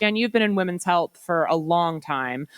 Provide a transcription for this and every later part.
And you've been in women's health for a long time.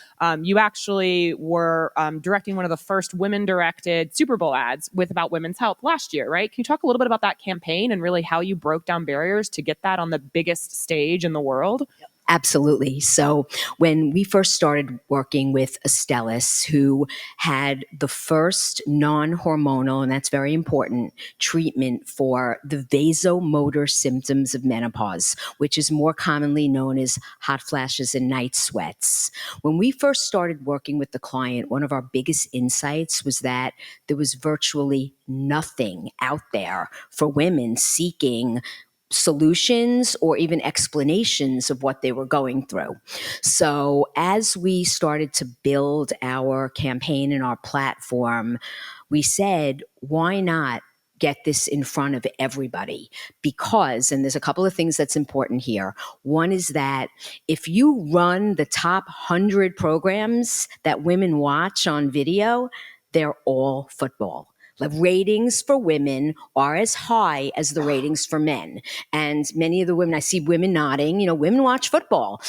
You actually were directing one of the first women-directed Super Bowl ads about women's health last year, right? Can you talk a little bit about that campaign and really how you broke down barriers to get that on the biggest stage in the world? Absolutely. So when we first started working with Astellas, who had the first non-hormonal, and that's very important, treatment for the vasomotor symptoms of menopause, which is more commonly known as hot flashes and night sweats. When we first started working with the client, one of our biggest insights was that there was virtually nothing out there for women seeking solutions or even explanations of what they were going through. So as we started to build our campaign and our platform, we said, why not get this in front of everybody? Because, and there's a couple of things that's important here. One is that if you run the top 100 programs that women watch on video, they're all football. The ratings for women are as high as the ratings for men. And many of the women, I see women nodding, women watch football.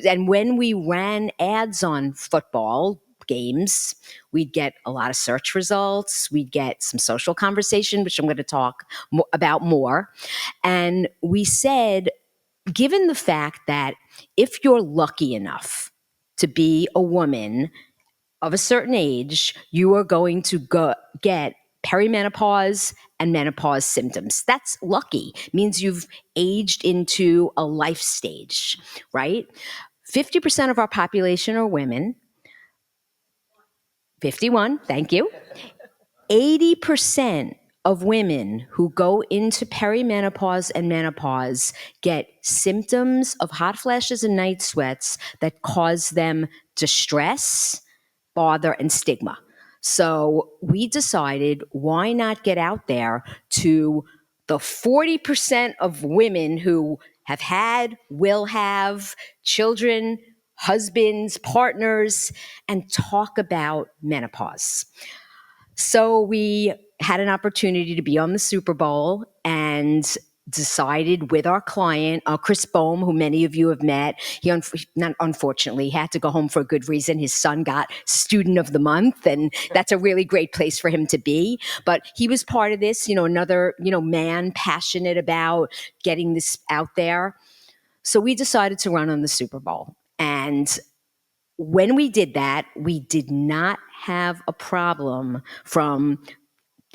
And when we ran ads on football games, we'd get a lot of search results. We'd get some social conversation, which I'm going to talk about more. And we said, given the fact that if you're lucky enough to be a woman of a certain age, you are going to get perimenopause and menopause symptoms. That's lucky. It means you've aged into a life stage, right? 50% of our population are women. 51, thank you. 80% of women who go into perimenopause and menopause get symptoms of hot flashes and night sweats that cause them distress, bother, and stigma. So we decided, why not get out there to the 40% of women who have had, will have children, husbands, partners, and talk about menopause. So we had an opportunity to be on the Super Bowl and decided with our client, Chris Bohm, who many of you have met. He not unfortunately had to go home for a good reason. His son got Student of the Month, and that's a really great place for him to be. But he was part of this, another, man passionate about getting this out there. So we decided to run on the Super Bowl. And when we did that, we did not have a problem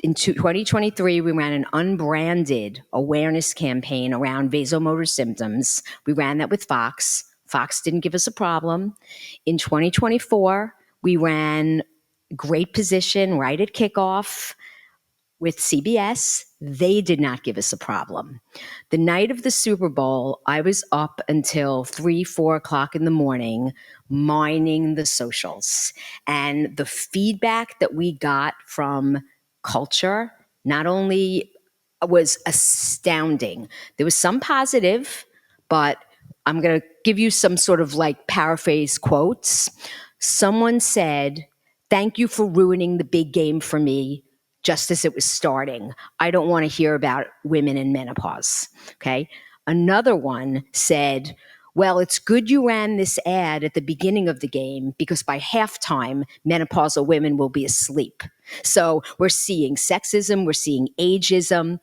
in 2023, we ran an unbranded awareness campaign around vasomotor symptoms. We ran that with Fox. Fox didn't give us a problem. In 2024, we ran Great Position right at kickoff with CBS. They did not give us a problem. The night of the Super Bowl, I was up until 3, 4 o'clock in the morning mining the socials. And the feedback that we got from culture not only was astounding. There was some positive, but I'm going to give you some sort of paraphrase quotes. Someone said, "Thank you for ruining the big game for me just as it was starting. I don't want to hear about women in menopause." Okay. Another one said, "Well, it's good you ran this ad at the beginning of the game because by halftime, menopausal women will be asleep." So we're seeing sexism, we're seeing ageism.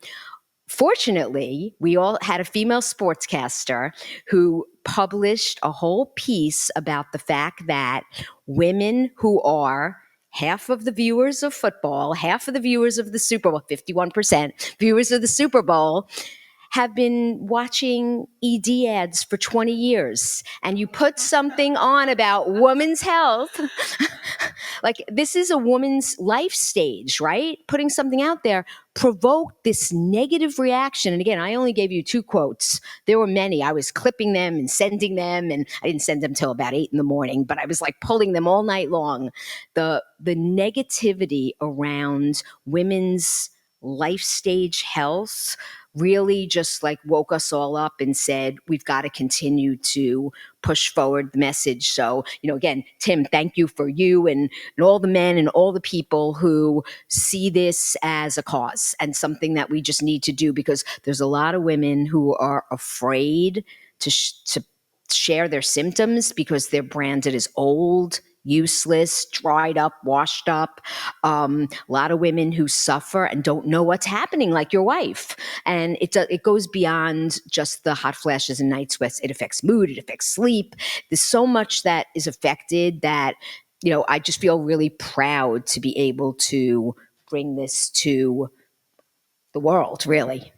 Fortunately, we all had a female sportscaster who published a whole piece about the fact that women who are half of the viewers of football, half of the viewers of the Super Bowl, 51% viewers of the Super Bowl, have been watching ED ads for 20 years. And you put something on about women's health, this is a woman's life stage, right? Putting something out there provoked this negative reaction. And again, I only gave you 2 quotes. There were many. I was clipping them and sending them, and I didn't send them till about 8 in the morning, but I was pulling them all night long. The negativity around women's life stage health really just woke us all up and said, we've got to continue to push forward the message. So, again, Tim, thank you for you and all the men and all the people who see this as a cause and something that we just need to do, because there's a lot of women who are afraid to share their symptoms because they're branded as old, useless, dried up, washed up. A lot of women who suffer and don't know what's happening, like your wife. And it goes beyond just the hot flashes and night sweats. It affects mood, it affects sleep. There's so much that is affected that, I just feel really proud to be able to bring this to the world, really.